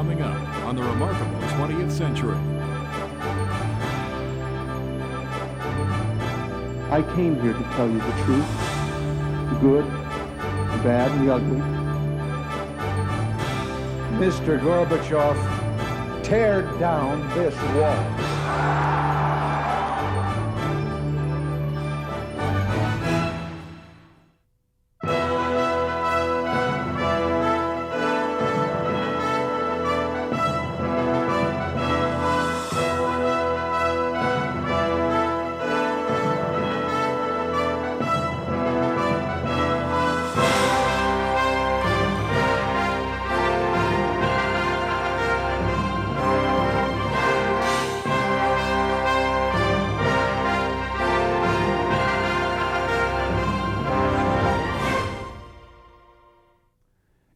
coming up on the remarkable 20th century. I came here to tell you the truth, the good, the bad, and the ugly. Mr. Gorbachev, tear down this wall.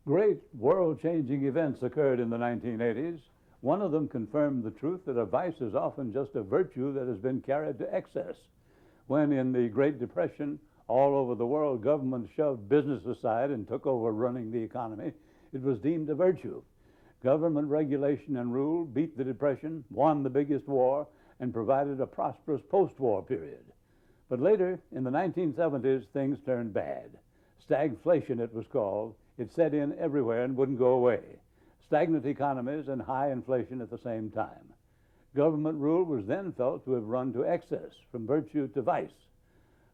Great world-changing events occurred in the 1980s. One of them confirmed the truth that a vice is often just a virtue that has been carried to excess. When in the Great Depression, all over the world, governments shoved business aside and took over running the economy, it was deemed a virtue. Government regulation and rule beat the Depression, won the biggest war, and provided a prosperous post-war period. But later, in the 1970s, things turned bad. Stagflation, it was called. It set in everywhere and wouldn't go away. Stagnant economies and high inflation at the same time. Government rule was then felt to have run to excess, from virtue to vice.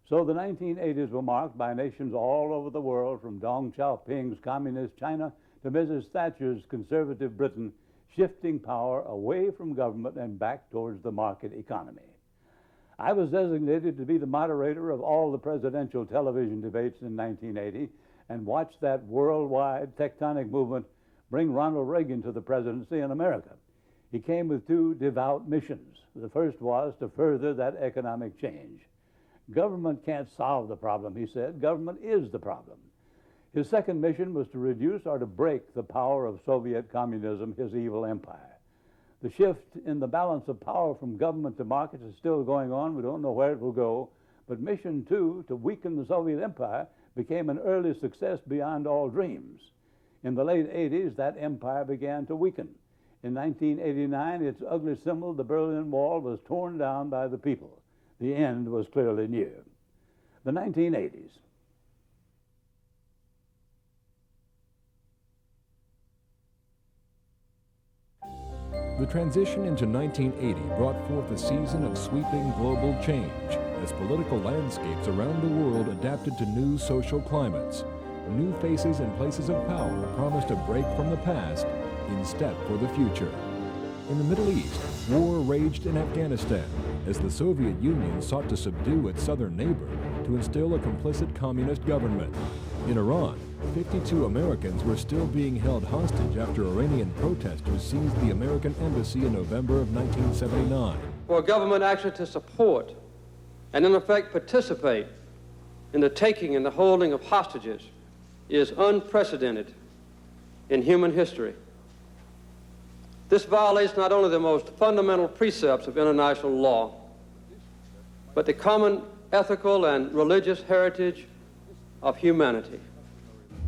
So the 1980s were marked by nations all over the world, from Deng Xiaoping's communist China to Mrs. Thatcher's conservative Britain, shifting power away from government and back towards the market economy. I was designated to be the moderator of all the presidential television debates in 1980 and watched that worldwide tectonic movement bring Ronald Reagan to the presidency in America. He came with two devout missions. The first was to further that economic change. Government can't solve the problem, he said. Government is the problem. His second mission was to reduce or to break the power of Soviet communism, his evil empire. The shift in the balance of power from government to markets is still going on. We don't know where it will go. But mission two, to weaken the Soviet empire, became an early success beyond all dreams. In the late 80s, that empire began to weaken. In 1989, its ugly symbol, the Berlin Wall, was torn down by the people. The end was clearly near. The 1980s. The transition into 1980 brought forth a season of sweeping global change as political landscapes around the world adapted to new social climates. New faces and places of power promised a break from the past in step for the future. In the Middle East, war raged in Afghanistan as the Soviet Union sought to subdue its southern neighbor to instill a complicit communist government. In Iran, 52 Americans were still being held hostage after Iranian protesters seized the American embassy in November of 1979. For a government actually to support and in effect participate in the taking and the holding of hostages is unprecedented in human history. This violates not only the most fundamental precepts of international law, but the common ethical and religious heritage of humanity.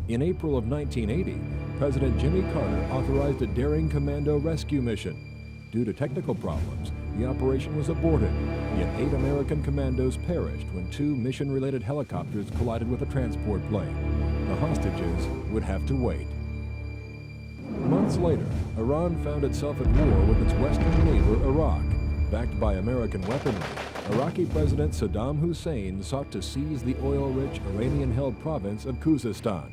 In April of 1980, President Jimmy Carter authorized a daring commando rescue mission. Due to technical problems, the operation was aborted, yet 8 American commandos perished when 2 mission-related helicopters collided with a transport plane. The hostages would have to wait. Months later, Iran found itself at war with its western neighbor, Iraq. Backed by American weaponry, Iraqi President Saddam Hussein sought to seize the oil-rich Iranian-held province of Khuzestan.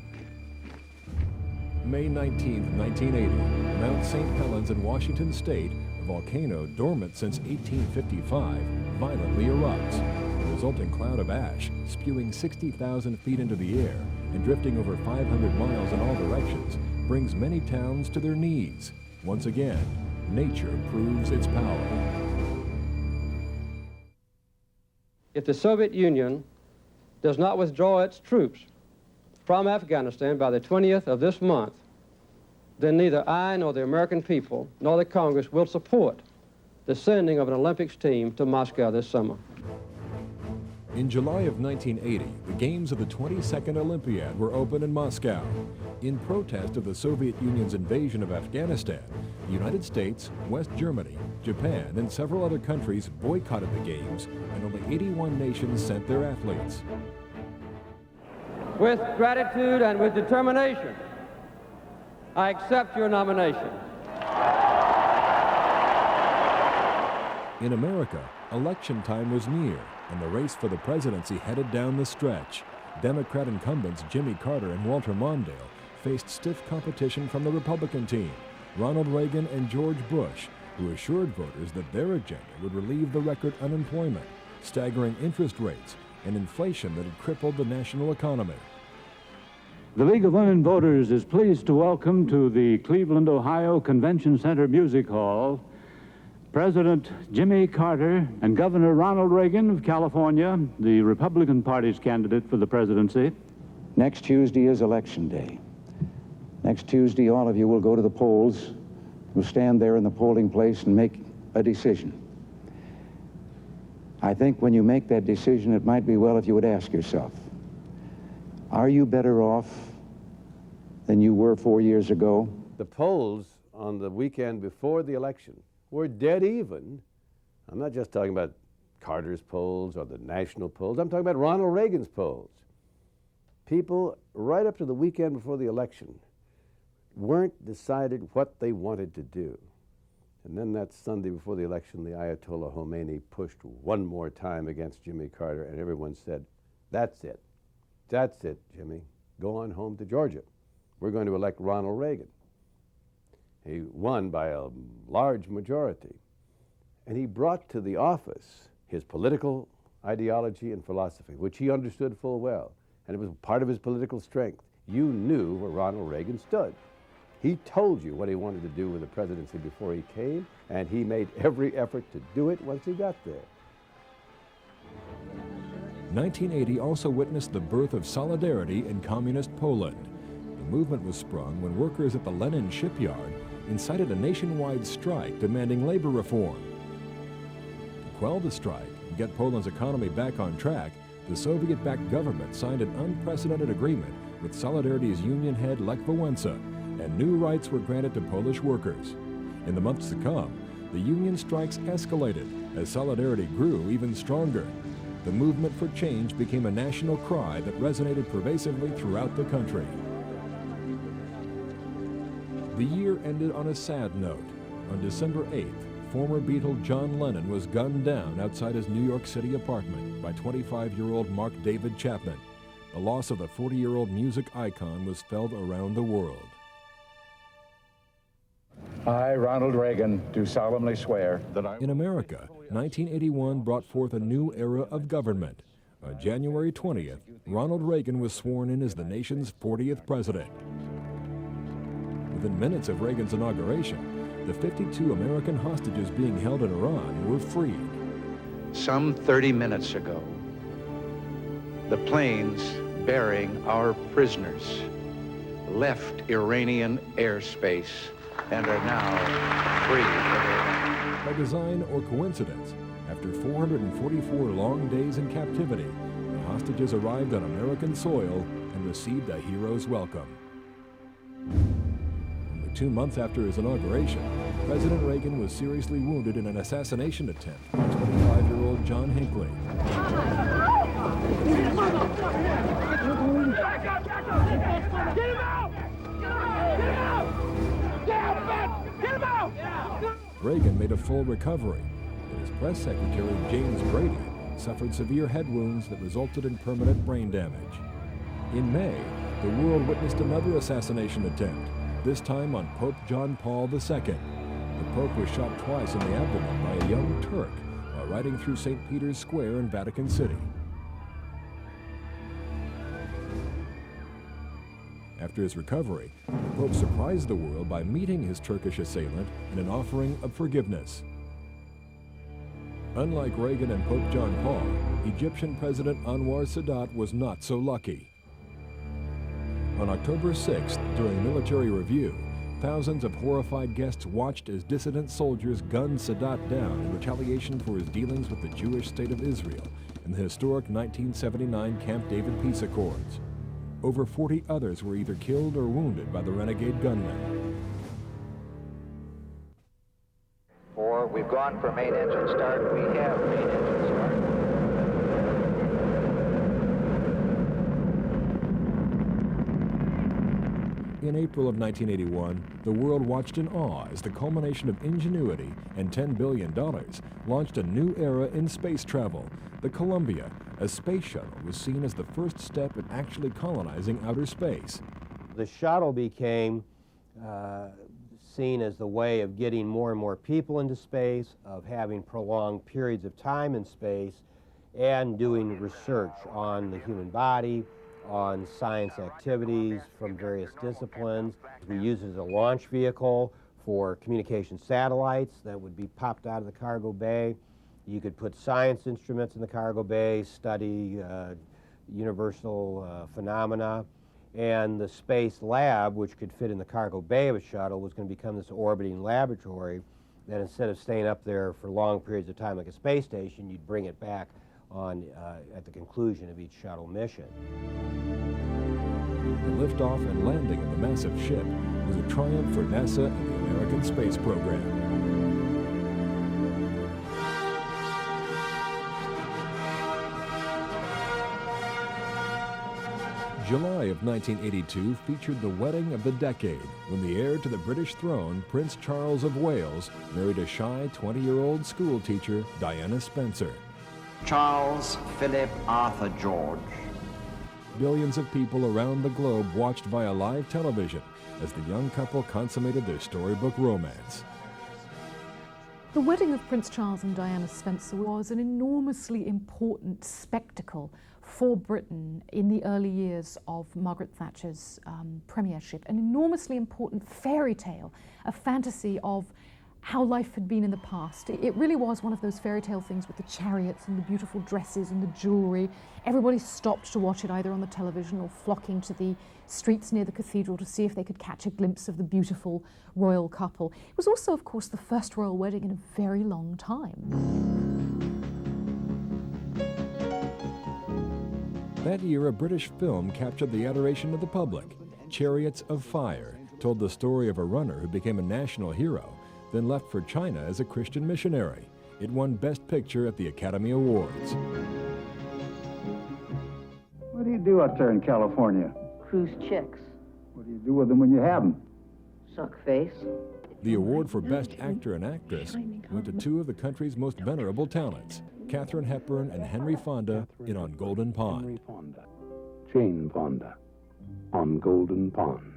May 19, 1980, Mount St. Helens in Washington State, a volcano dormant since 1855, violently erupts. The resulting cloud of ash, spewing 60,000 feet into the air and drifting over 500 miles in all directions, brings many towns to their knees. Once again, nature proves its power. If the Soviet Union does not withdraw its troops from Afghanistan by the 20th of this month, then neither I nor the American people nor the Congress will support the sending of an Olympics team to Moscow this summer. In July of 1980, the games of the 22nd Olympiad were opened in Moscow. In protest of the Soviet Union's invasion of Afghanistan, the United States, West Germany, Japan, and several other countries boycotted the Games, and only 81 nations sent their athletes. With gratitude and with determination, I accept your nomination. In America, election time was near, and the race for the presidency headed down the stretch. Democrat incumbents Jimmy Carter and Walter Mondale faced stiff competition from the Republican team, Ronald Reagan and George Bush, who assured voters that their agenda would relieve the record unemployment, staggering interest rates, and inflation that had crippled the national economy. The League of Women Voters is pleased to welcome to the Cleveland, Ohio Convention Center Music Hall President Jimmy Carter and Governor Ronald Reagan of California, the Republican Party's candidate for the presidency. Next Tuesday is Election Day. Next Tuesday, all of you will go to the polls. You'll stand there in the polling place and make a decision. I think when you make that decision, it might be well if you would ask yourself, are you better off than you were 4 years ago? The polls on the weekend before the election were dead even. I'm not just talking about Carter's polls or the national polls. I'm talking about Ronald Reagan's polls. People, right up to the weekend before the election, weren't decided what they wanted to do. And then that Sunday before the election, the Ayatollah Khomeini pushed one more time against Jimmy Carter, and everyone said, that's it. That's it, Jimmy. Go on home to Georgia. We're going to elect Ronald Reagan. He won by a large majority. And he brought to the office his political ideology and philosophy, which he understood full well. And it was part of his political strength. You knew where Ronald Reagan stood. He told you what he wanted to do with the presidency before he came, and he made every effort to do it once he got there. 1980 also witnessed the birth of solidarity in communist Poland. The movement was sprung when workers at the Lenin shipyard incited a nationwide strike demanding labor reform. To quell the strike and get Poland's economy back on track, the Soviet-backed government signed an unprecedented agreement with Solidarity's union head Lech Wałęsa, and new rights were granted to Polish workers. In the months to come, the union strikes escalated as Solidarity grew even stronger. The movement for change became a national cry that resonated pervasively throughout the country. The year ended on a sad note. On December 8th, former Beatle John Lennon was gunned down outside his New York City apartment by 25-year-old Mark David Chapman. The loss of the 40-year-old music icon was felt around the world. I, Ronald Reagan, do solemnly swear that I... In America, 1981 brought forth a new era of government. On January 20th, Ronald Reagan was sworn in as the nation's 40th president. Within minutes of Reagan's inauguration, the 52 American hostages being held in Iran were freed. Some 30 minutes ago, the planes bearing our prisoners left Iranian airspace and are now free. By design or coincidence, after 444 long days in captivity, the hostages arrived on American soil and received a hero's welcome. Only 2 months after his inauguration, President Reagan was seriously wounded in an assassination attempt by 25-year-old John Hinckley. Get him out! Reagan made a full recovery, but his press secretary, James Brady, suffered severe head wounds that resulted in permanent brain damage. In May, the world witnessed another assassination attempt, this time on Pope John Paul II. The Pope was shot twice in the abdomen by a young Turk while riding through St. Peter's Square in Vatican City. After his recovery, the Pope surprised the world by meeting his Turkish assailant in an offering of forgiveness. Unlike Reagan and Pope John Paul, Egyptian President Anwar Sadat was not so lucky. On October 6th, during a military review, thousands of horrified guests watched as dissident soldiers gunned Sadat down in retaliation for his dealings with the Jewish state of Israel in the historic 1979 Camp David peace accords. Over 40 others were either killed or wounded by the renegade gunmen. We've gone for main engine start. We have main engine start. In April of 1981, the world watched in awe as the culmination of ingenuity and $10 billion launched a new era in space travel. The Columbia, a space shuttle, was seen as the first step in actually colonizing outer space. The shuttle became seen as the way of getting more and more people into space, of having prolonged periods of time in space, and doing research on the human body, on science activities from various disciplines. We use it as a launch vehicle for communication satellites that would be popped out of the cargo bay. You could put science instruments in the cargo bay, study universal phenomena. And the space lab, which could fit in the cargo bay of a shuttle, was going to become this orbiting laboratory that instead of staying up there for long periods of time like a space station, you'd bring it back on at the conclusion of each shuttle mission. The liftoff and landing of the massive ship was a triumph for NASA and the American space program. July of 1982 featured the wedding of the decade, when the heir to the British throne, Prince Charles of Wales, married a shy 20-year-old schoolteacher, Diana Spencer. Charles Philip Arthur George. Billions of people around the globe watched via live television as the young couple consummated their storybook romance. The wedding of Prince Charles and Diana Spencer was an enormously important spectacle for Britain in the early years of Margaret Thatcher's premiership. An enormously important fairy tale, a fantasy of how life had been in the past. It really was one of those fairy tale things with the chariots and the beautiful dresses and the jewelry. Everybody stopped to watch it either on the television or flocking to the streets near the cathedral to see if they could catch a glimpse of the beautiful royal couple. It was also, of course, the first royal wedding in a very long time. That year, a British film captured the adoration of the public. Chariots of Fire told the story of a runner who became a national hero, then left for China as a Christian missionary. It won Best Picture at the Academy Awards. What do you do out there in California? Cruise chicks. What do you do with them when you have them? Suck face. The award for Best Actor and Actress went to two of the country's most venerable talents, Katharine Hepburn and Henry Fonda in On Golden Pond. Jane Fonda on Golden Pond.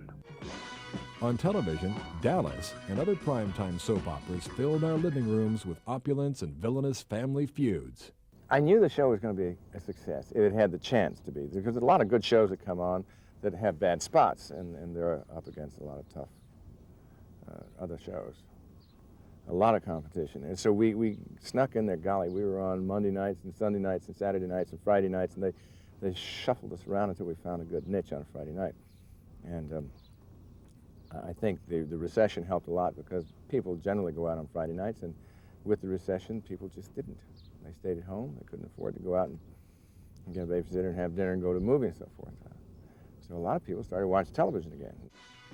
On television, Dallas and other primetime soap operas filled our living rooms with opulence and villainous family feuds. I knew the show was going to be a success if it had the chance to be, because there's a lot of good shows that come on that have bad spots, and they're up against a lot of tough other shows. A lot of competition. And so we snuck in there. Golly, we were on Monday nights and Sunday nights and Saturday nights and Friday nights, and they shuffled us around until we found a good niche on a Friday night. And I think the recession helped a lot, because people generally go out on Friday nights, and with the recession, people just didn't. They stayed at home. They couldn't afford to go out and get a babysitter and have dinner and go to a movie and so forth. So a lot of people started watching television again.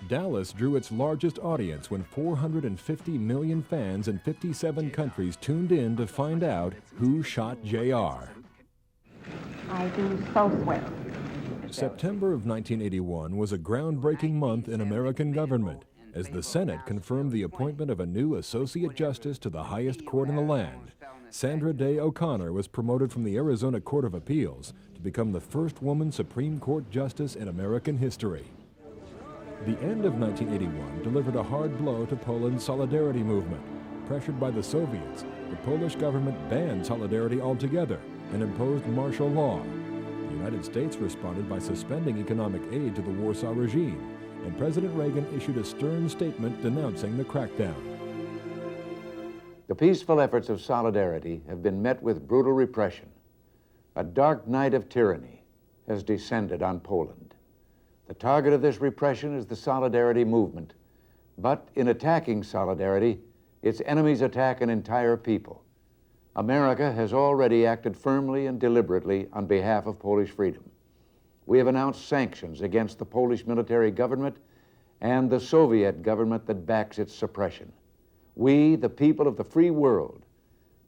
Dallas drew its largest audience when 450 million fans in 57 countries tuned in to find out who shot J.R. I do so swear. September of 1981 was a groundbreaking month in American government, as the Senate confirmed the appointment of a new Associate Justice to the highest court in the land. Sandra Day O'Connor was promoted from the Arizona Court of Appeals to become the first woman Supreme Court Justice in American history. The end of 1981 delivered a hard blow to Poland's solidarity movement. Pressured by the Soviets, the Polish government banned solidarity altogether and imposed martial law. The United States responded by suspending economic aid to the Warsaw regime, and President Reagan issued a stern statement denouncing the crackdown. The peaceful efforts of solidarity have been met with brutal repression. A dark night of tyranny has descended on Poland. The target of this repression is the solidarity movement, but in attacking solidarity, its enemies attack an entire people. America has already acted firmly and deliberately on behalf of Polish freedom. we have announced sanctions against the Polish military government and the Soviet government that backs its suppression. We, the people of the free world,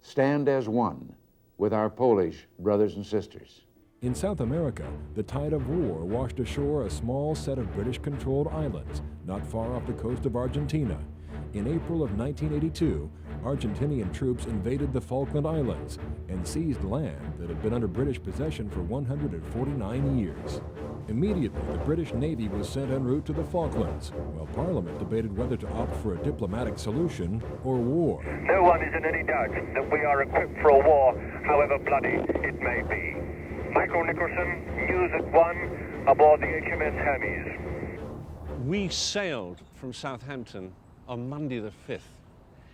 stand as one with our Polish brothers and sisters. In South America, the tide of war washed ashore a small set of British-controlled islands not far off the coast of Argentina. In April of 1982, Argentinian troops invaded the Falkland Islands and seized land that had been under British possession for 149 years. Immediately, the British Navy was sent en route to the Falklands, while Parliament debated whether to opt for a diplomatic solution or war. No one is in any doubt that we are equipped for a war, however bloody it may be. Michael Nicholson, News at 1, aboard the HMS Hermes. We sailed from Southampton on Monday the 5th.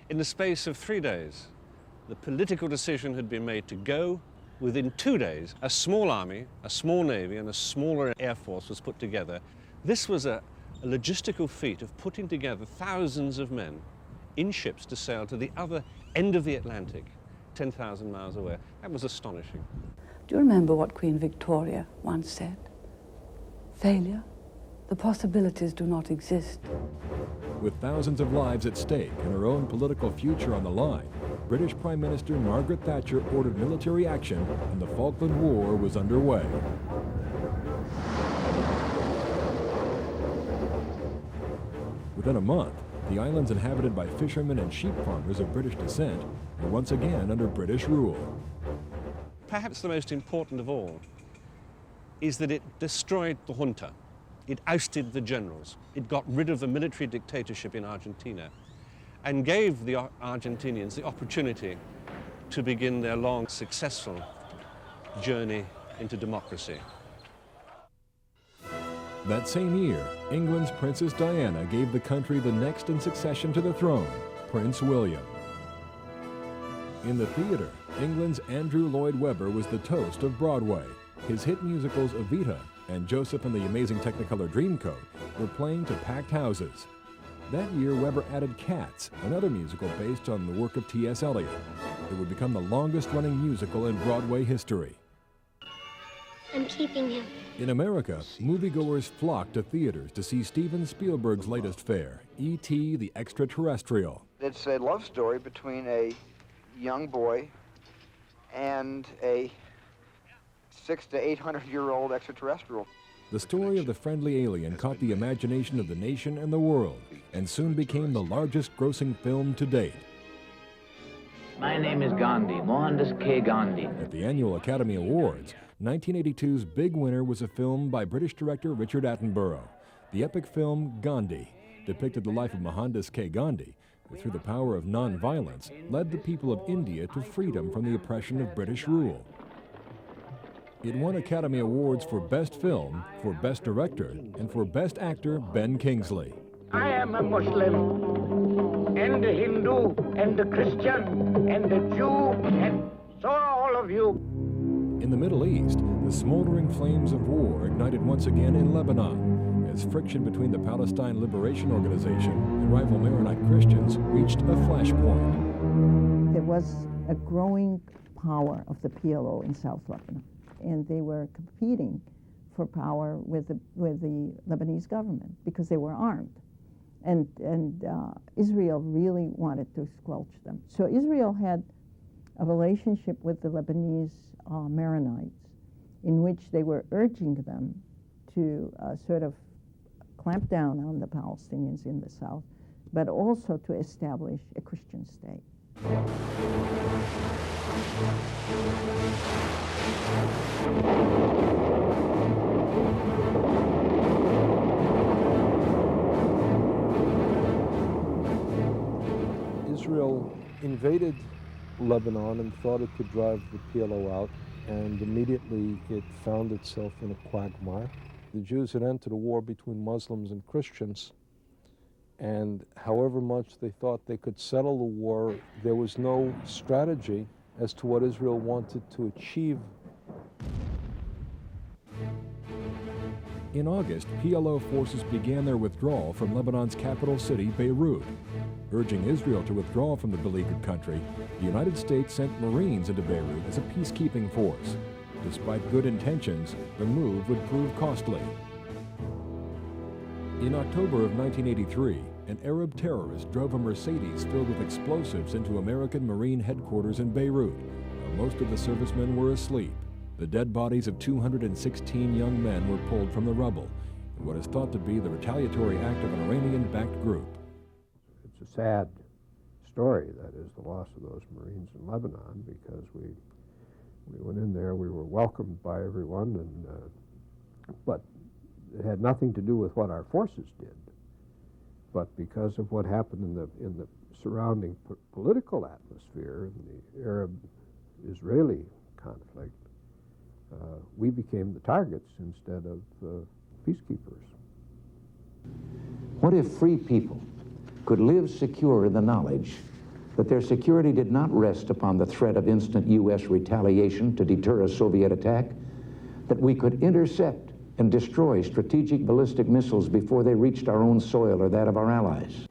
In the space of 3 days, the political decision had been made to go. Within 2 days, a small army, a small navy, and a smaller air force was put together. This was a logistical feat of putting together thousands of men in ships to sail to the other end of the Atlantic, 10,000 miles away. That was astonishing. Do you remember what Queen Victoria once said? Failure? The possibilities do not exist. With thousands of lives at stake and her own political future on the line, British Prime Minister Margaret Thatcher ordered military action and the Falkland War was underway. Within a month, the islands inhabited by fishermen and sheep farmers of British descent were once again under British rule. Perhaps the most important of all is that it destroyed the junta. It ousted the generals. It got rid of the military dictatorship in Argentina and gave the Argentinians the opportunity to begin their long, successful journey into democracy. That same year, England's Princess Diana gave the country the next in succession to the throne, Prince William. In the theater, England's Andrew Lloyd Webber was the toast of Broadway. His hit musicals Evita and Joseph and the Amazing Technicolor Dreamcoat were playing to packed houses. That year, Webber added Cats, another musical based on the work of T.S. Eliot. It would become the longest-running musical in Broadway history. I'm keeping him. In America, moviegoers flocked to theaters to see Steven Spielberg's latest fare, E.T. the Extraterrestrial. It's a love story between a young boy and a 600 to 800-year-old extraterrestrial. The story of the friendly alien caught the imagination of the nation and the world, and soon became the largest-grossing film to date. My name is Gandhi, Mohandas K. Gandhi. At the annual Academy Awards, 1982's big winner was a film by British director Richard Attenborough. The epic film Gandhi depicted the life of Mohandas K. Gandhi, who through the power of non-violence led the people of India to freedom from the oppression of British rule. It won Academy Awards for Best Film, for Best Director, and for Best Actor Ben Kingsley. I am a Muslim, and a Hindu, and a Christian, and a Jew, and so are all of you. In the Middle East, the smoldering flames of war ignited once again in Lebanon, as friction between the Palestine Liberation Organization and rival Maronite Christians reached a flashpoint. There was a growing power of the PLO in South Lebanon, and they were competing for power with the Lebanese government because they were armed. And Israel really wanted to squelch them. So Israel had a relationship with the Lebanese Maronites in which they were urging them to sort of clamp down on the Palestinians in the south, but also to establish a Christian state. Israel invaded Lebanon and thought it could drive the PLO out, and immediately it found itself in a quagmire. The Jews had entered a war between Muslims and Christians, and however much they thought they could settle the war, there was no strategy as to what Israel wanted to achieve. In August, PLO forces began their withdrawal from Lebanon's capital city, Beirut. Urging Israel to withdraw from the beleaguered country, the United States sent Marines into Beirut as a peacekeeping force. Despite good intentions, the move would prove costly. In October of 1983, an Arab terrorist drove a Mercedes filled with explosives into American Marine headquarters in Beirut, while most of the servicemen were asleep. The dead bodies of 216 young men were pulled from the rubble in what is thought to be the retaliatory act of an Iranian-backed group. It's a sad story, that is, the loss of those Marines in Lebanon, because we went in there, we were welcomed by everyone, but it had nothing to do with what our forces did. But because of what happened in the surrounding political atmosphere, in the Arab-Israeli conflict, we became the targets instead of peacekeepers. What if free people could live secure in the knowledge that their security did not rest upon the threat of instant U.S. retaliation to deter a Soviet attack, that we could intercept and destroy strategic ballistic missiles before they reached our own soil or that of our allies?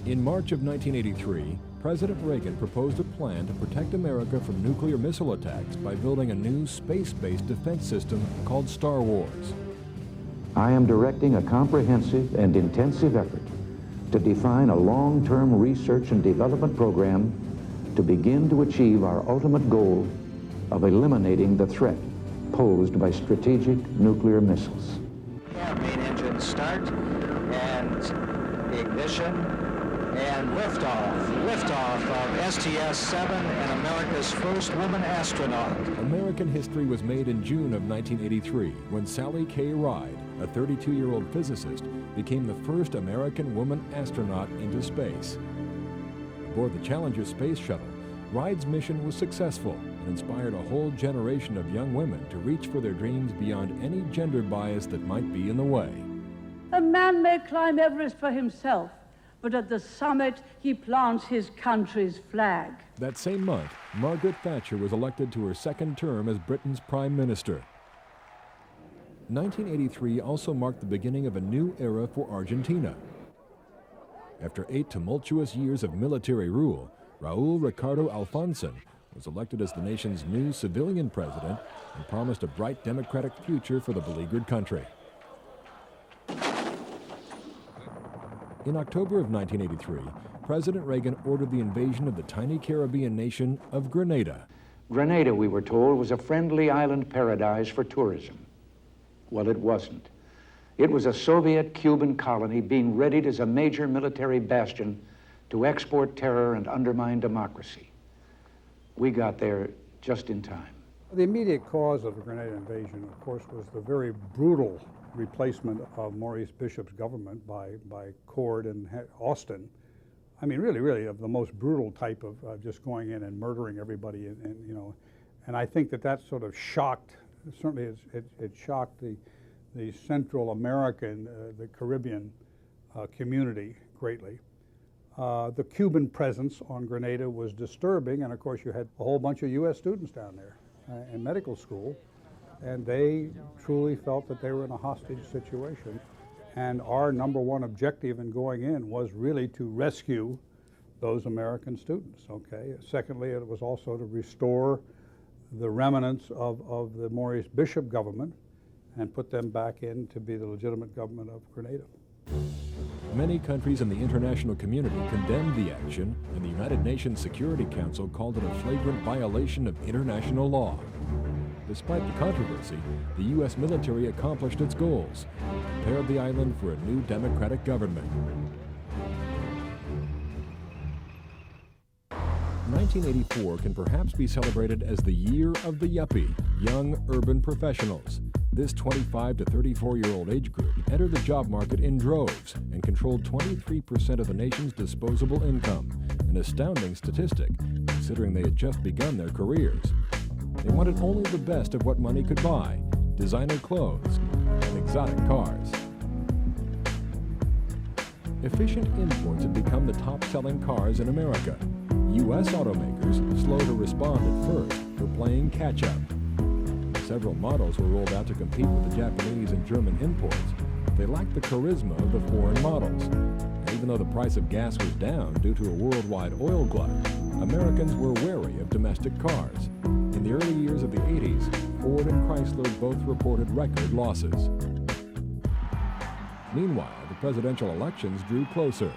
In March of 1983, President Reagan proposed a plan to protect America from nuclear missile attacks by building a new space-based defense system called Star Wars. I am directing a comprehensive and intensive effort to define a long-term research and development program to begin to achieve our ultimate goal of eliminating the threat posed by strategic nuclear missiles. Have main engine start and ignition and liftoff of STS-7 and America's first woman astronaut. American history was made in June of 1983 when Sally K. Ride, a 32-year-old physicist, became the first American woman astronaut into space. Aboard the Challenger space shuttle, Ride's mission was successful and inspired a whole generation of young women to reach for their dreams beyond any gender bias that might be in the way. A man may climb Everest for himself, but at the summit he plants his country's flag. That same month, Margaret Thatcher was elected to her second term as Britain's Prime Minister. 1983 also marked the beginning of a new era for Argentina. After 8 tumultuous years of military rule, Raúl Ricardo Alfonsín was elected as the nation's new civilian president and promised a bright democratic future for the beleaguered country. In October of 1983, President Reagan ordered the invasion of the tiny Caribbean nation of Grenada. Grenada, we were told, was a friendly island paradise for tourism. Well, it wasn't. It was a Soviet-Cuban colony being readied as a major military bastion to export terror and undermine democracy. We got there just in time. The immediate cause of the Grenada invasion, of course, was the very brutal replacement of Maurice Bishop's government by Cord and Austin. I mean, really of the most brutal type of just going in and murdering everybody, and I think that sort of shocked, certainly it shocked the Central American, the Caribbean community greatly. The Cuban presence on Grenada was disturbing, and of course you had a whole bunch of U.S. students down there in medical school, and they truly felt that they were in a hostage situation. And our number one objective in going in was really to rescue those American students, okay? Secondly, it was also to restore the remnants of the Maurice Bishop government and put them back in to be the legitimate government of Grenada. Many countries in the international community condemned the action, and the United Nations Security Council called it a flagrant violation of international law. Despite the controversy, the U.S. military accomplished its goals and prepared the island for a new democratic government. 1984 can perhaps be celebrated as the year of the yuppie, young urban professionals. This 25 to 34-year-old age group entered the job market in droves and controlled 23% of the nation's disposable income, an astounding statistic considering they had just begun their careers. They wanted only the best of what money could buy, designer clothes and exotic cars. Efficient imports had become the top-selling cars in America. U.S. automakers, slow to respond at first, were playing catch-up. Several models were rolled out to compete with the Japanese and German imports. They lacked the charisma of the foreign models. And even though the price of gas was down due to a worldwide oil glut, Americans were wary of domestic cars. In the early years of the 80s, Ford and Chrysler both reported record losses. Meanwhile, the presidential elections drew closer.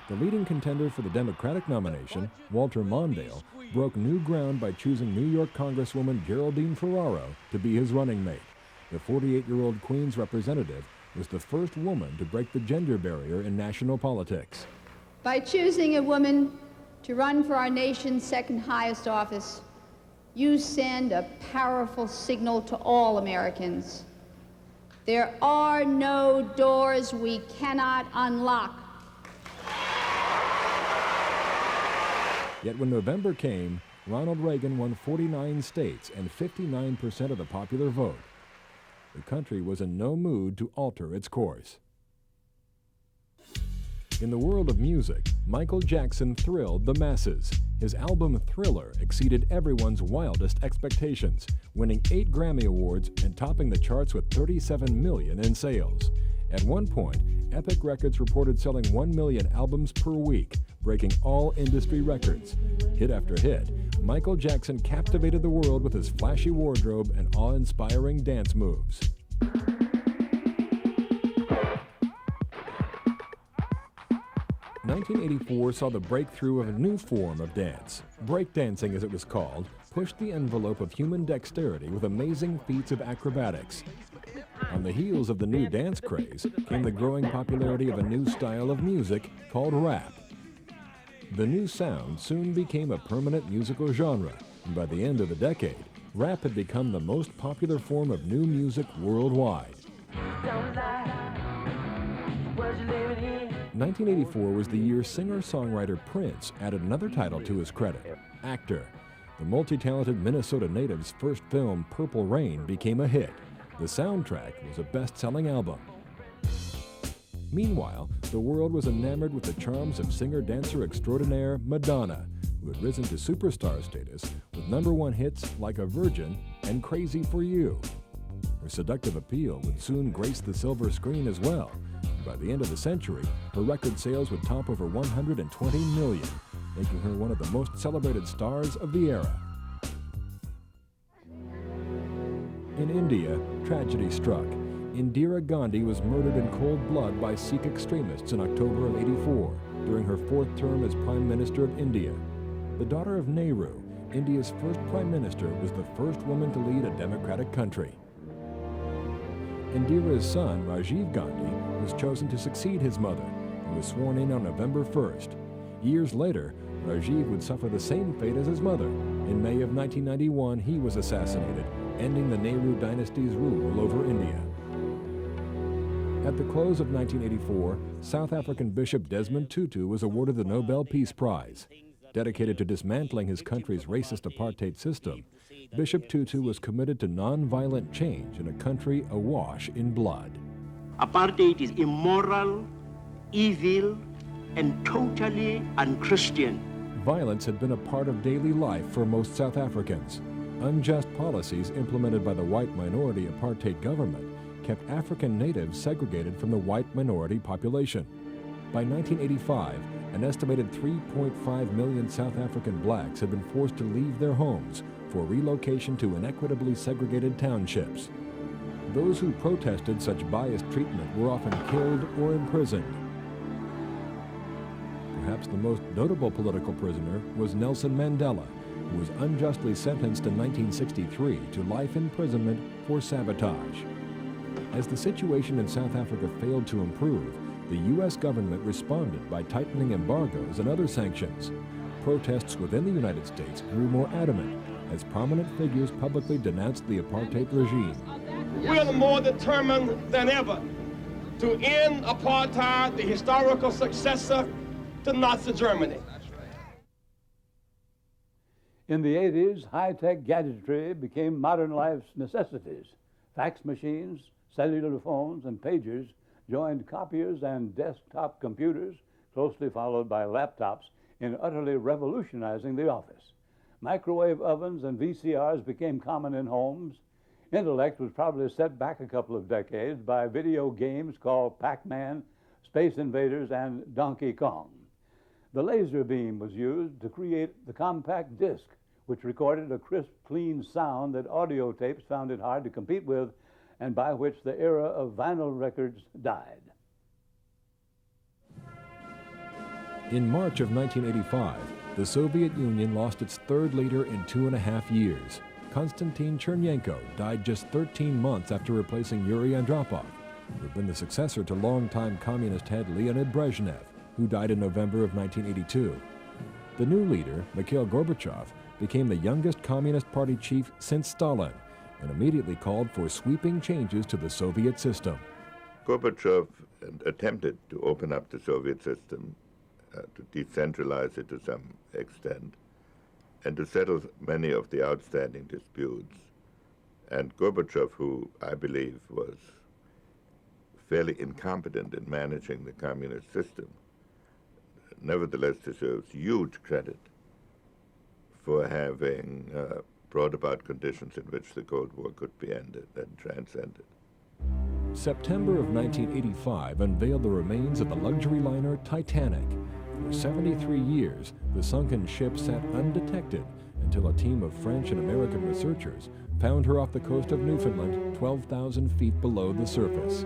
The leading contender for the Democratic nomination, Walter Mondale, broke new ground by choosing New York Congresswoman Geraldine Ferraro to be his running mate. The 48-year-old Queens representative was the first woman to break the gender barrier in national politics. By choosing a woman to run for our nation's second highest office, you send a powerful signal to all Americans. There are no doors we cannot unlock. Yet when November came, Ronald Reagan won 49 states and 59% of the popular vote. The country was in no mood to alter its course. In the world of music, Michael Jackson thrilled the masses. His album Thriller exceeded everyone's wildest expectations, winning 8 Grammy Awards and topping the charts with 37 million in sales. At one point, Epic Records reported selling 1 million albums per week, breaking all industry records. Hit after hit, Michael Jackson captivated the world with his flashy wardrobe and awe-inspiring dance moves. 1984 saw the breakthrough of a new form of dance. Breakdancing, as it was called, pushed the envelope of human dexterity with amazing feats of acrobatics. On the heels of the new dance craze came the growing popularity of a new style of music called rap. The new sound soon became a permanent musical genre, and by the end of the decade, rap had become the most popular form of new music worldwide. 1984 was the year singer-songwriter Prince added another title to his credit, actor. The multi-talented Minnesota native's first film, Purple Rain, became a hit. The soundtrack was a best-selling album. Meanwhile, the world was enamored with the charms of singer-dancer extraordinaire Madonna, who had risen to superstar status with #1 hits like A Virgin and Crazy for You. Her seductive appeal would soon grace the silver screen as well. By the end of the century, her record sales would top over 120 million, making her one of the most celebrated stars of the era. In India, tragedy struck. Indira Gandhi was murdered in cold blood by Sikh extremists in October of '84, during her 4th term as Prime Minister of India. The daughter of Nehru, India's first Prime Minister, was the first woman to lead a democratic country. Indira's son, Rajiv Gandhi, was chosen to succeed his mother and was sworn in on November 1st. Years later, Rajiv would suffer the same fate as his mother. In May of 1991, he was assassinated, ending the Nehru dynasty's rule over India. At the close of 1984, South African Bishop Desmond Tutu was awarded the Nobel Peace Prize. Dedicated to dismantling his country's racist apartheid system, Bishop Tutu was committed to non-violent change in a country awash in blood. Apartheid is immoral, evil, and totally unchristian. Violence had been a part of daily life for most South Africans. Unjust policies implemented by the white minority apartheid government kept African natives segregated from the white minority population. By 1985, an estimated 3.5 million South African blacks had been forced to leave their homes for relocation to inequitably segregated townships. Those who protested such biased treatment were often killed or imprisoned. Perhaps the most notable political prisoner was Nelson Mandela, who was unjustly sentenced in 1963 to life imprisonment for sabotage. As the situation in South Africa failed to improve, the U.S. government responded by tightening embargoes and other sanctions. Protests within the United States grew more adamant as prominent figures publicly denounced the apartheid regime. We are more determined than ever to end apartheid, the historical successor to Nazi Germany. In the 80s, high-tech gadgetry became modern life's necessities. Fax machines, cellular phones, and pagers joined copiers and desktop computers, closely followed by laptops, in utterly revolutionizing the office. Microwave ovens and VCRs became common in homes. Intellect was probably set back a couple of decades by video games called Pac-Man, Space Invaders, and Donkey Kong. The laser beam was used to create the compact disc, which recorded a crisp, clean sound that audio tapes found it hard to compete with, and by which the era of vinyl records died. In March of 1985, the Soviet Union lost its third leader in 2.5 years. Konstantin Chernenko died just 13 months after replacing Yuri Andropov, who had been the successor to longtime communist head Leonid Brezhnev, who died in November of 1982. The new leader, Mikhail Gorbachev, became the youngest Communist Party chief since Stalin and immediately called for sweeping changes to the Soviet system. Gorbachev attempted to open up the Soviet system, to decentralize it to some extent, and to settle many of the outstanding disputes. And Gorbachev, who I believe was fairly incompetent in managing the communist system, nevertheless deserves huge credit for having brought about conditions in which the Cold War could be ended and transcended. September of 1985 unveiled the remains of the luxury liner Titanic. For 73 years, the sunken ship sat undetected until a team of French and American researchers found her off the coast of Newfoundland, 12,000 feet below the surface.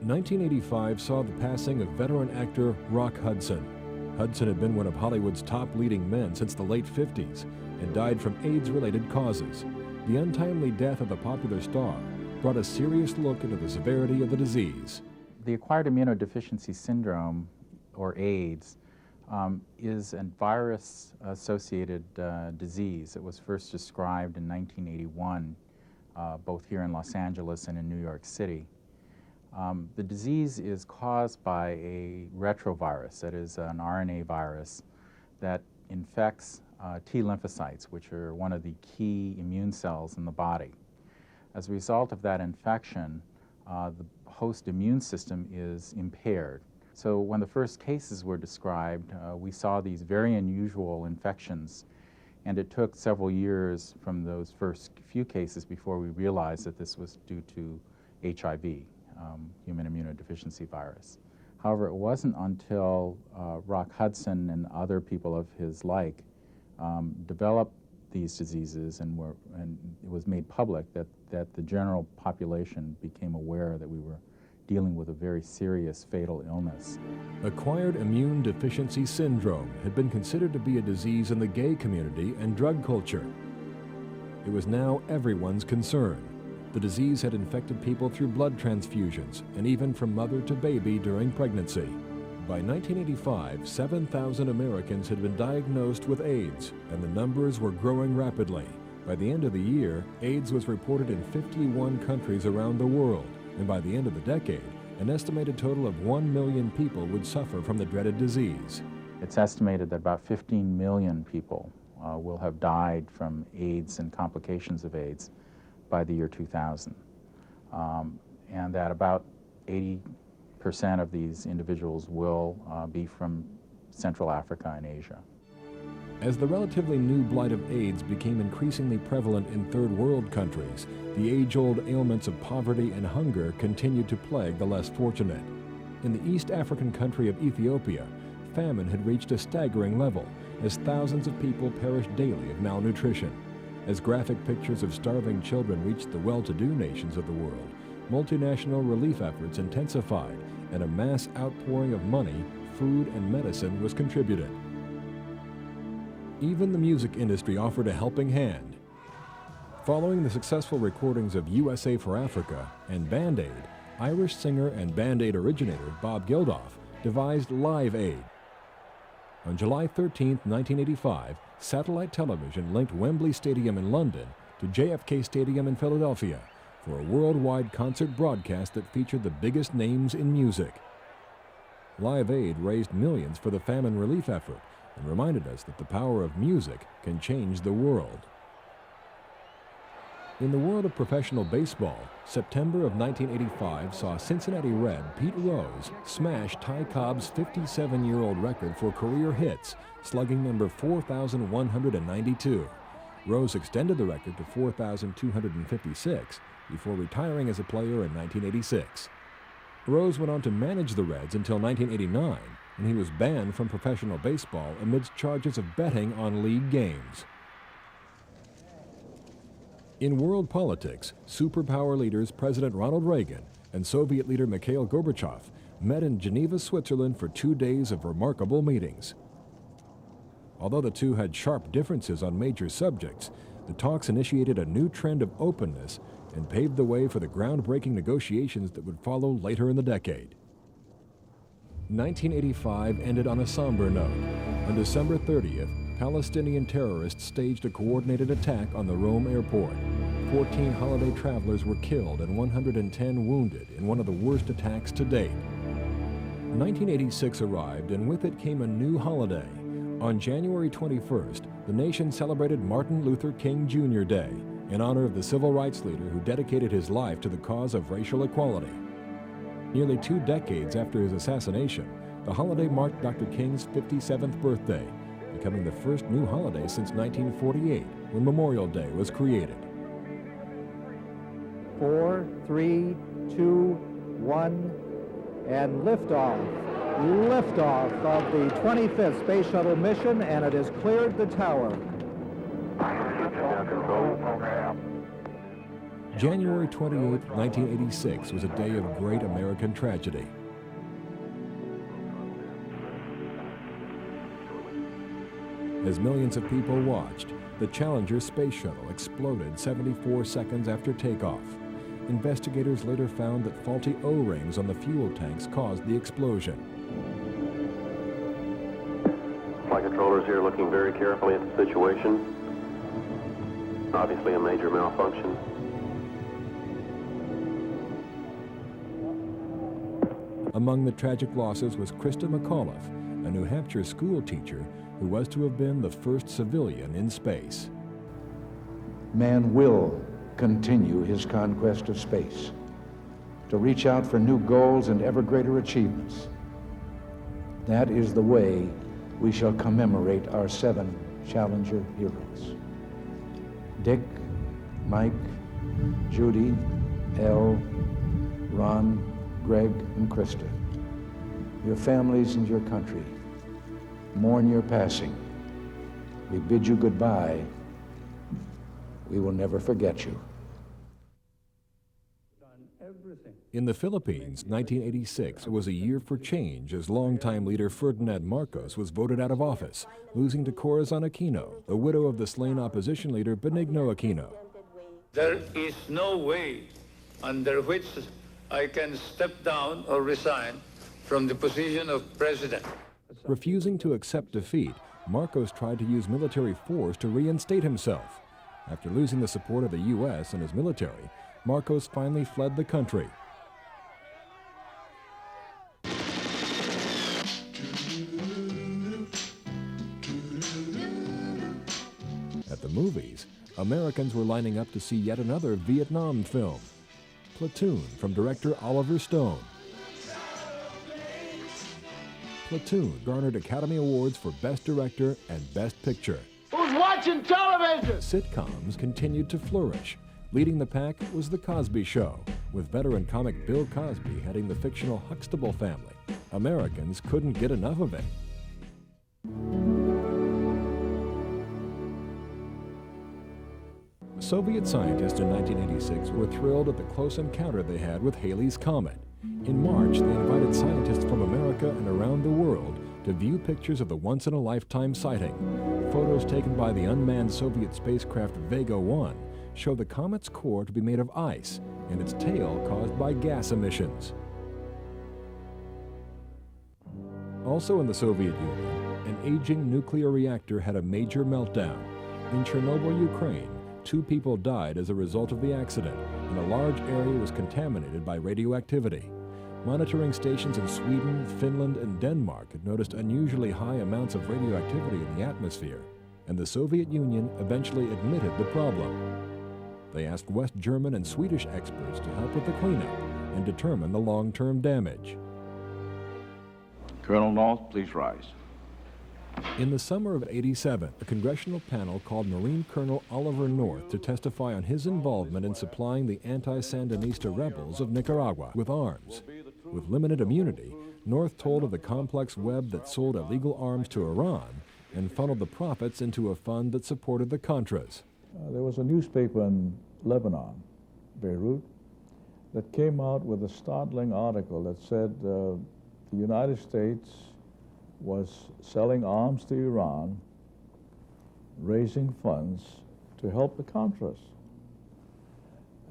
1985 saw the passing of veteran actor Rock Hudson. Hudson had been one of Hollywood's top leading men since the late 50s and died from AIDS-related causes. The untimely death of the popular star brought a serious look into the severity of the disease. The acquired immunodeficiency syndrome, or AIDS, is a virus-associated disease. It was first described in 1981, both here in Los Angeles and in New York City. The disease is caused by a retrovirus, that is an RNA virus that infects T lymphocytes, which are one of the key immune cells in the body. As a result of that infection, the host immune system is impaired. So when the first cases were described, we saw these very unusual infections, and it took several years from those first few cases before we realized that this was due to HIV, human immunodeficiency virus. However, it wasn't until Rock Hudson and other people of his like developed these diseases and it was made public that the general population became aware that we were dealing with a very serious fatal illness. Acquired immune deficiency syndrome had been considered to be a disease in the gay community and drug culture. It was now everyone's concern. The disease had infected people through blood transfusions and even from mother to baby during pregnancy. By 1985, 7,000 Americans had been diagnosed with AIDS, and the numbers were growing rapidly. By the end of the year, AIDS was reported in 51 countries around the world, and by the end of the decade, an estimated total of 1 million people would suffer from the dreaded disease. It's estimated that about 15 million people will have died from AIDS and complications of AIDS by the year 2000, and that about 80% of these individuals will be from Central Africa and Asia. As the relatively new blight of AIDS became increasingly prevalent in third world countries, the age-old ailments of poverty and hunger continued to plague the less fortunate. In the East African country of Ethiopia, famine had reached a staggering level as thousands of people perished daily of malnutrition. As graphic pictures of starving children reached the well-to-do nations of the world, multinational relief efforts intensified and a mass outpouring of money, food, and medicine was contributed. Even the music industry offered a helping hand. Following the successful recordings of USA for Africa and Band Aid, Irish singer and Band Aid originator Bob Geldof devised Live Aid. On July 13, 1985, satellite television linked Wembley Stadium in London to JFK Stadium in Philadelphia for a worldwide concert broadcast that featured the biggest names in music. Live Aid raised millions for the famine relief effort and reminded us that the power of music can change the world. In the world of professional baseball, September of 1985 saw Cincinnati Red Pete Rose smash Ty Cobb's 57-year-old record for career hits, slugging number 4,192. Rose extended the record to 4,256 before retiring as a player in 1986. Rose went on to manage the Reds until 1989 and he was banned from professional baseball amidst charges of betting on league games. In world politics, superpower leaders President Ronald Reagan and Soviet leader Mikhail Gorbachev met in Geneva, Switzerland for 2 days of remarkable meetings. Although the two had sharp differences on major subjects, the talks initiated a new trend of openness and paved the way for the groundbreaking negotiations that would follow later in the decade. 1985 ended on a somber note. On December 30th, Palestinian terrorists staged a coordinated attack on the Rome airport. 14 holiday travelers were killed and 110 wounded in one of the worst attacks to date. 1986 arrived, and with it came a new holiday. On January 21st, the nation celebrated Martin Luther King Jr. Day in honor of the civil rights leader who dedicated his life to the cause of racial equality. Nearly 2 decades after his assassination, the holiday marked Dr. King's 57th birthday, becoming the first new holiday since 1948, when Memorial Day was created. 4, 3, 2, 1, and liftoff. Liftoff of the 25th Space Shuttle mission, and it has cleared the tower. January 28, 1986 was a day of great American tragedy. As millions of people watched, the Challenger space shuttle exploded 74 seconds after takeoff. Investigators later found that faulty O-rings on the fuel tanks caused the explosion. Flight controllers here looking very carefully at the situation. Obviously a major malfunction. Among the tragic losses was Krista McAuliffe, a New Hampshire school teacher who was to have been the first civilian in space. Man will continue his conquest of space, to reach out for new goals and ever greater achievements. That is the way we shall commemorate our 7 Challenger heroes. Dick, Mike, Judy, Elle, Ron, Greg, and Krista. Your families and your country mourn your passing. We bid you goodbye. We will never forget you. In the Philippines, 1986 was a year for change as longtime leader Ferdinand Marcos was voted out of office, losing to Corazon Aquino, the widow of the slain opposition leader Benigno Aquino. There is no way under which I can step down or resign from the position of president. Refusing to accept defeat, Marcos tried to use military force to reinstate himself. After losing the support of the U.S. and his military, Marcos finally fled the country. At the movies, Americans were lining up to see yet another Vietnam film, Platoon, from director Oliver Stone. Platoon garnered Academy Awards for Best Director and Best Picture. Who's watching television? Sitcoms continued to flourish. Leading the pack was The Cosby Show, with veteran comic Bill Cosby heading the fictional Huxtable family. Americans couldn't get enough of it. Soviet scientists in 1986 were thrilled at the close encounter they had with Halley's Comet. In March, they invited scientists from America and around the world to view pictures of the once-in-a-lifetime sighting. Photos taken by the unmanned Soviet spacecraft Vega 1 show the comet's core to be made of ice and its tail caused by gas emissions. Also in the Soviet Union, an aging nuclear reactor had a major meltdown. In Chernobyl, Ukraine, 2 people died as a result of the accident, and a large area was contaminated by radioactivity. Monitoring stations in Sweden, Finland, and Denmark had noticed unusually high amounts of radioactivity in the atmosphere, and the Soviet Union eventually admitted the problem. They asked West German and Swedish experts to help with the cleanup and determine the long-term damage. Colonel North, please rise. In the summer of '87, a congressional panel called Marine Colonel Oliver North to testify on his involvement in supplying the anti-Sandinista rebels of Nicaragua with arms. With limited immunity, North told of the complex web that sold illegal arms to Iran and funneled the profits into a fund that supported the Contras. There was a newspaper in Lebanon, Beirut, that came out with a startling article that said the United States was selling arms to Iran, raising funds to help the Contras.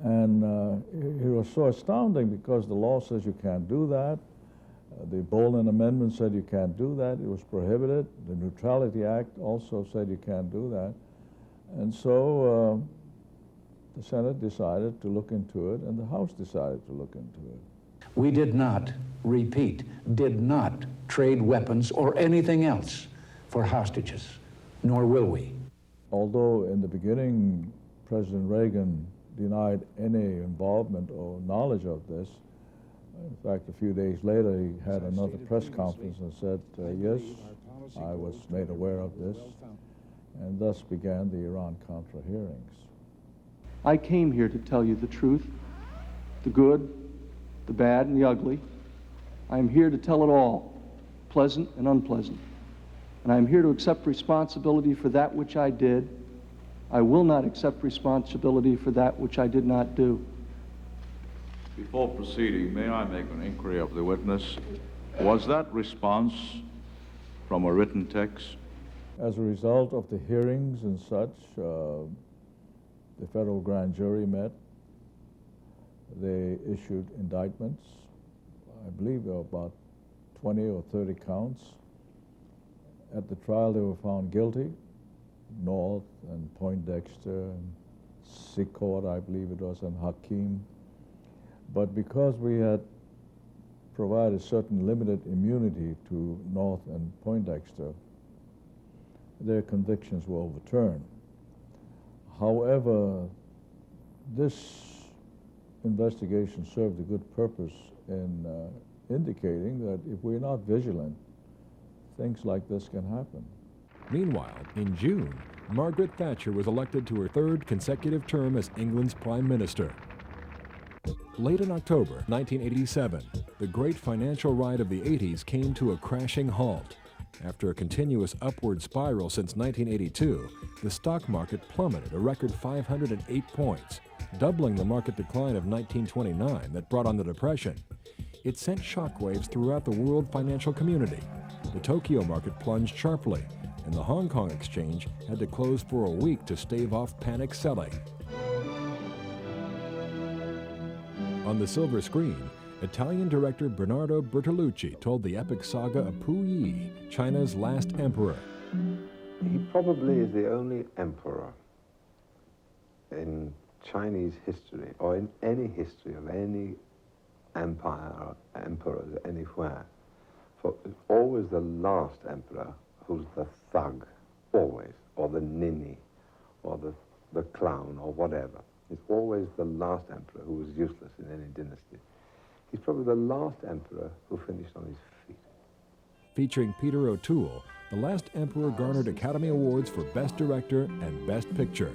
And it was so astounding because the law says you can't do that. The Bolin Amendment said you can't do that. It was prohibited. The Neutrality Act also said you can't do that. And so the Senate decided to look into it, and the House decided to look into it. We did not, repeat, did not trade weapons or anything else for hostages, nor will we. Although in the beginning, President Reagan denied any involvement or knowledge of this, in fact, a few days later, he had another press conference and said, yes, I was made aware of this, and thus began the Iran-Contra hearings. I came here to tell you the truth, the good, the bad, and the ugly. I am here to tell it all, pleasant and unpleasant. And I am here to accept responsibility for that which I did. I will not accept responsibility for that which I did not do. Before proceeding, may I make an inquiry of the witness? Was that response from a written text? As a result of the hearings and such, the federal grand jury met. They issued indictments. I believe there were about 20 or 30 counts. At the trial, they were found guilty. North and Poindexter and Secord, I believe it was, and Hakim. But because we had provided certain limited immunity to North and Poindexter, their convictions were overturned. However, this investigation served a good purpose in indicating that if we're not vigilant, things like this can happen. Meanwhile, in June, Margaret Thatcher was elected to her third consecutive term as England's Prime Minister. Late in October 1987, the great financial ride of the 80s came to a crashing halt. After a continuous upward spiral since 1982, the stock market plummeted a record 508 points, doubling the market decline of 1929 that brought on the Depression. It sent shockwaves throughout the world financial community. The Tokyo market plunged sharply, and the Hong Kong exchange had to close for a week to stave off panic selling. On the silver screen, Italian director Bernardo Bertolucci told the epic saga of Puyi, China's last emperor. He probably is the only emperor in Chinese history, or in any history of any empire or emperors anywhere. For it's always the last emperor who's the thug, always, or the ninny, or the clown, or whatever. It's always the last emperor who was useless in any dynasty. He's probably the last emperor who finished on his feet. Featuring Peter O'Toole, The Last Emperor garnered Academy Awards for Best Director and Best Picture.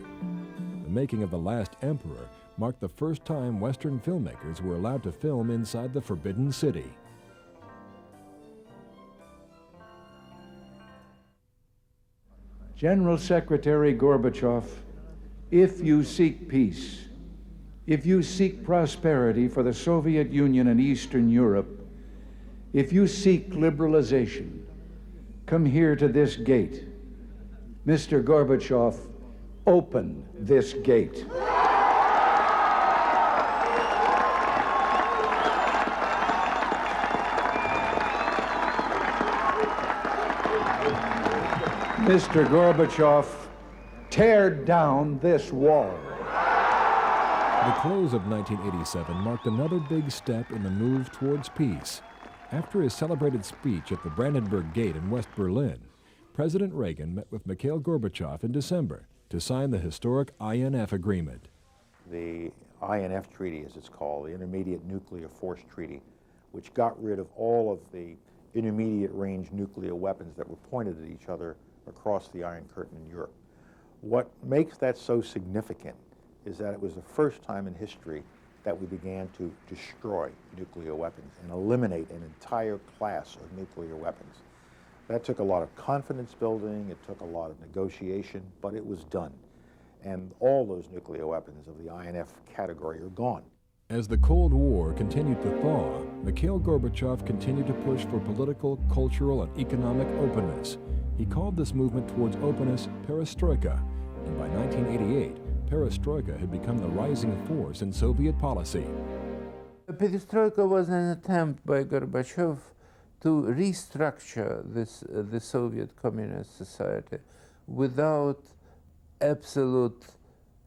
The making of The Last Emperor marked the first time Western filmmakers were allowed to film inside the Forbidden City. General Secretary Gorbachev, if you seek peace, if you seek prosperity for the Soviet Union and Eastern Europe, if you seek liberalization, come here to this gate. Mr. Gorbachev, open this gate. Mr. Gorbachev, tear down this wall. The close of 1987 marked another big step in the move towards peace. After his celebrated speech at the Brandenburg Gate in West Berlin, President Reagan met with Mikhail Gorbachev in December to sign the historic INF agreement. The INF Treaty, as it's called, the Intermediate Nuclear Force Treaty, which got rid of all of the intermediate range nuclear weapons that were pointed at each other across the Iron Curtain in Europe. What makes that so significant is that it was the first time in history that we began to destroy nuclear weapons and eliminate an entire class of nuclear weapons. That took a lot of confidence building, it took a lot of negotiation, but it was done. And all those nuclear weapons of the INF category are gone. As the Cold War continued to thaw, Mikhail Gorbachev continued to push for political, cultural, and economic openness. He called this movement towards openness perestroika, and by 1988, perestroika had become the rising force in Soviet policy. Perestroika was an attempt by Gorbachev to restructure the Soviet Communist Society without absolute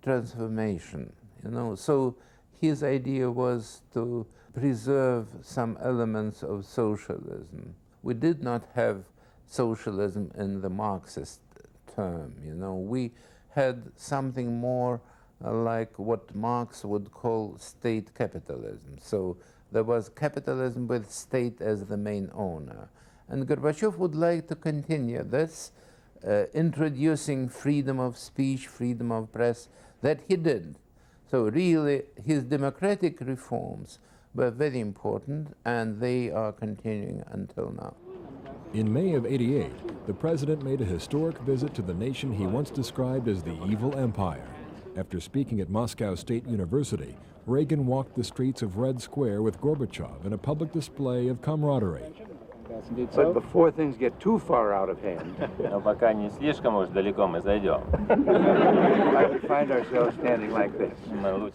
transformation, you know. So his idea was to preserve some elements of socialism. We did not have socialism in the Marxist term, you know. We had something more like what Marx would call state capitalism. So there was capitalism with state as the main owner. And Gorbachev would like to continue this, introducing freedom of speech, freedom of press, that he did. So really, his democratic reforms were very important, and they are continuing until now. In May of '88, the president made a historic visit to the nation he once described as the evil empire. After speaking at Moscow State University, Reagan walked the streets of Red Square with Gorbachev in a public display of camaraderie. But before things get too far out of hand, Но пока не слишком уж далеко мы зайдем. I would find ourselves standing like this.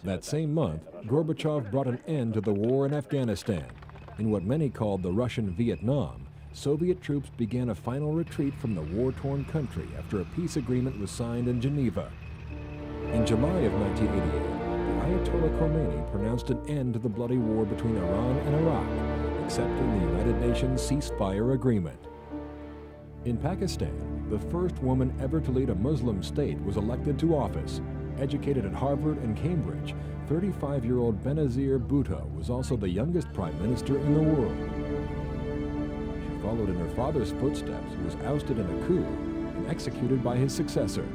That same month, Gorbachev brought an end to the war in Afghanistan. In what many called the Russian Vietnam, Soviet troops began a final retreat from the war-torn country after a peace agreement was signed in Geneva. In July of 1988, the Ayatollah Khomeini pronounced an end to the bloody war between Iran and Iraq, accepting the United Nations ceasefire agreement. In Pakistan, the first woman ever to lead a Muslim state was elected to office. Educated at Harvard and Cambridge, 35-year-old Benazir Bhutto was also the youngest prime minister in the world. She followed in her father's footsteps, who was ousted in a coup and executed by his successor.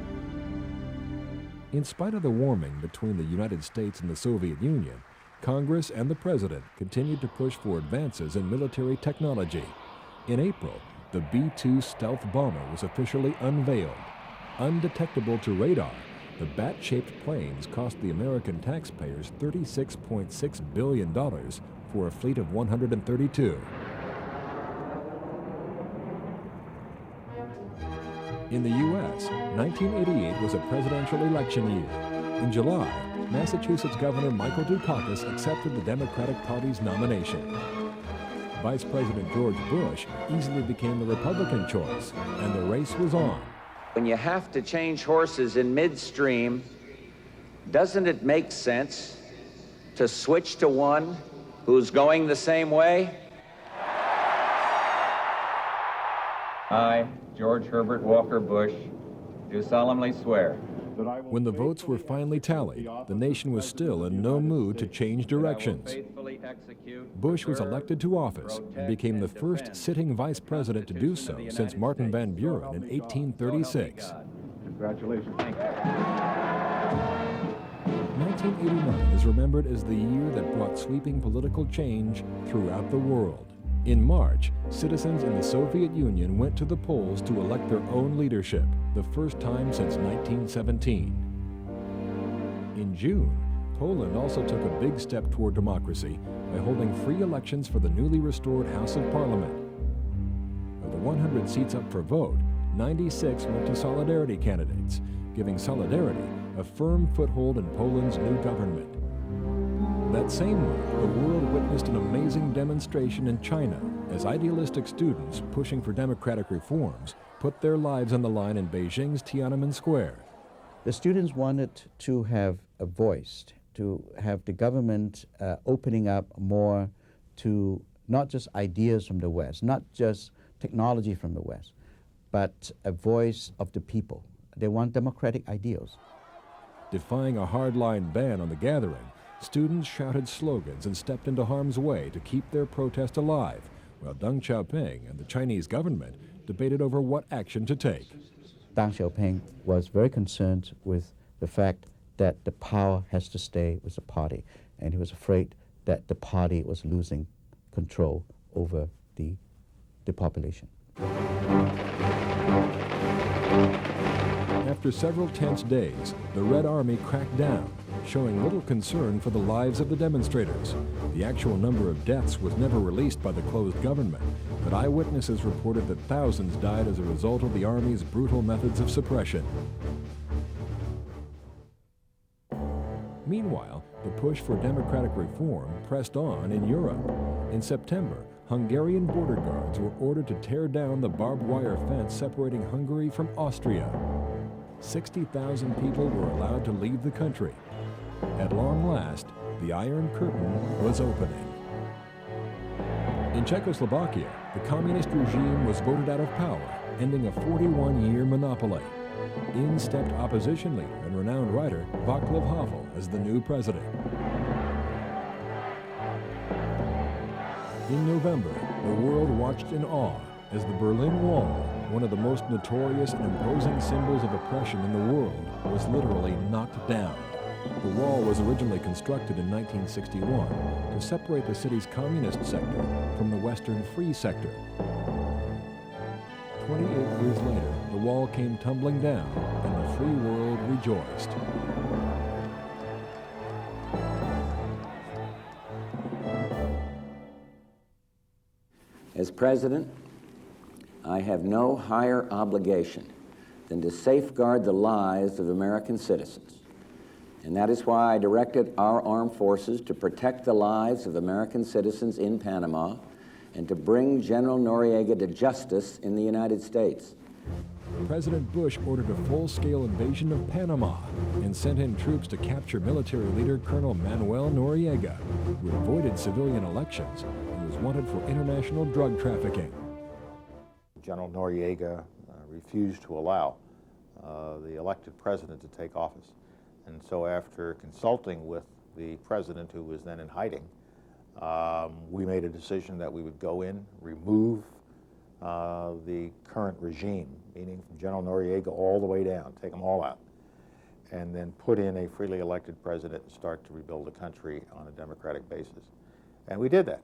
In spite of the warming between the United States and the Soviet Union, Congress and the President continued to push for advances in military technology. In April, the B-2 stealth bomber was officially unveiled. Undetectable to radar, the bat-shaped planes cost the American taxpayers $36.6 billion for a fleet of 132. In the U.S., 1988 was a presidential election year. In July, Massachusetts Governor Michael Dukakis accepted the Democratic Party's nomination. Vice President George Bush easily became the Republican choice, and the race was on. When you have to change horses in midstream, doesn't it make sense to switch to one who's going the same way? I, George Herbert Walker Bush, do solemnly swear. When the votes were finally tallied, the nation was still in no mood to change directions. Bush was elected to office and became the first sitting vice president to do so since Martin Van Buren in 1836. Congratulations. 1989 is remembered as the year that brought sweeping political change throughout the world. In March, citizens in the Soviet Union went to the polls to elect their own leadership, the first time since 1917. In June, Poland also took a big step toward democracy by holding free elections for the newly restored House of Parliament. Of the 100 seats up for vote, 96 went to Solidarity candidates, giving Solidarity a firm foothold in Poland's new government. That same month, the world witnessed an amazing demonstration in China as idealistic students pushing for democratic reforms put their lives on the line in Beijing's Tiananmen Square. The students wanted to have a voice, to have the government opening up more to not just ideas from the West, not just technology from the West, but a voice of the people. They want democratic ideals. Defying a hardline ban on the gathering, students shouted slogans and stepped into harm's way to keep their protest alive, while Deng Xiaoping and the Chinese government debated over what action to take. Deng Xiaoping was very concerned with the fact that the power has to stay with the party. and he was afraid that the party was losing control over the population. After several tense days, the Red Army cracked down, showing little concern for the lives of the demonstrators. The actual number of deaths was never released by the closed government, but eyewitnesses reported that thousands died as a result of the Army's brutal methods of suppression. Meanwhile, the push for democratic reform pressed on in Europe. In September, Hungarian border guards were ordered to tear down the barbed wire fence separating Hungary from Austria. 60,000 people were allowed to leave the country. At long last, the Iron Curtain was opening. In Czechoslovakia, the communist regime was voted out of power, ending a 41-year monopoly. In stepped opposition leader and renowned writer Václav Havel as the new president. In November, the world watched in awe as the Berlin Wall, one of the most notorious and imposing symbols of oppression in the world, was literally knocked down. The wall was originally constructed in 1961 to separate the city's communist sector from the Western free sector. 28 years later, the wall came tumbling down, and the free world rejoiced. As president, I have no higher obligation than to safeguard the lives of American citizens. And that is why I directed our armed forces to protect the lives of American citizens in Panama and to bring General Noriega to justice in the United States. President Bush ordered a full-scale invasion of Panama and sent in troops to capture military leader Colonel Manuel Noriega, who avoided civilian elections and was wanted for international drug trafficking. General Noriega refused to allow the elected president to take office. And so after consulting with the president, who was then in hiding, we made a decision that we would go in, remove the current regime, meaning from General Noriega all the way down, take them all out, and then put in a freely elected president and start to rebuild the country on a democratic basis. And we did that.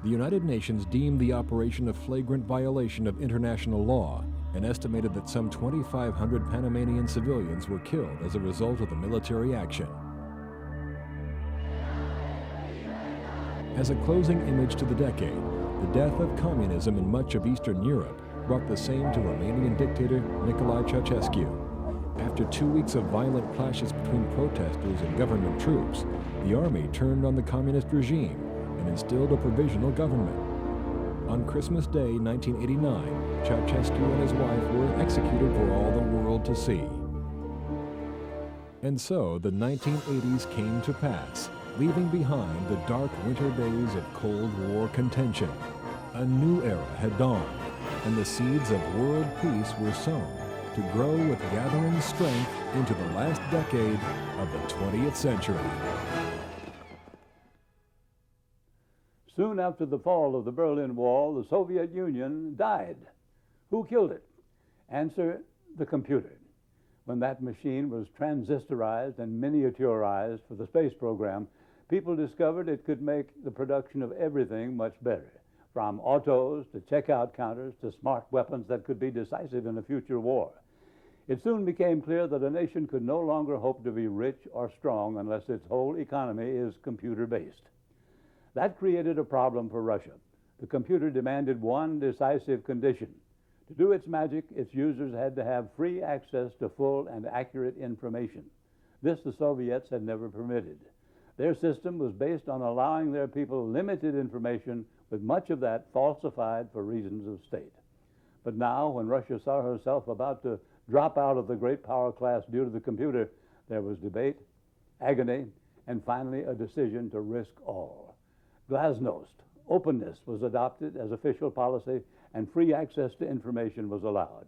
The United Nations deemed the operation a flagrant violation of international law and estimated that some 2,500 Panamanian civilians were killed as a result of the military action. As a closing image to the decade, the death of communism in much of Eastern Europe brought the same to Romanian dictator Nicolae Ceausescu. After 2 weeks of violent clashes between protesters and government troops, the army turned on the communist regime and instilled a provisional government. On Christmas Day, 1989, Ceausescu and his wife were executed for all the world to see. And so the 1980s came to pass, leaving behind the dark winter days of Cold War contention. A new era had dawned, and the seeds of world peace were sown to grow with gathering strength into the last decade of the 20th century. Soon after the fall of the Berlin Wall, the Soviet Union died. Who killed it? Answer, the computer. When that machine was transistorized and miniaturized for the space program, people discovered it could make the production of everything much better, from autos to checkout counters to smart weapons that could be decisive in a future war. It soon became clear that a nation could no longer hope to be rich or strong unless its whole economy is computer-based. That created a problem for Russia. The computer demanded one decisive condition. To do its magic, its users had to have free access to full and accurate information. This the Soviets had never permitted. Their system was based on allowing their people limited information, with much of that falsified for reasons of state. But now, when Russia saw herself about to drop out of the great power class due to the computer, there was debate, agony, and finally a decision to risk all. Glasnost, openness, was adopted as official policy, and free access to information was allowed.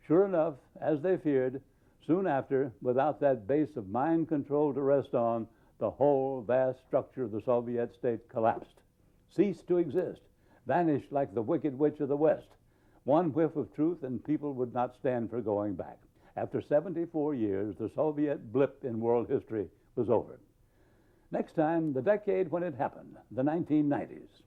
Sure enough, as they feared, soon after, without that base of mind control to rest on, the whole vast structure of the Soviet state collapsed, ceased to exist, vanished like the Wicked Witch of the West. One whiff of truth and people would not stand for going back. After 74 years, the Soviet blip in world history was over. Next time, the decade when it happened, the 1990s.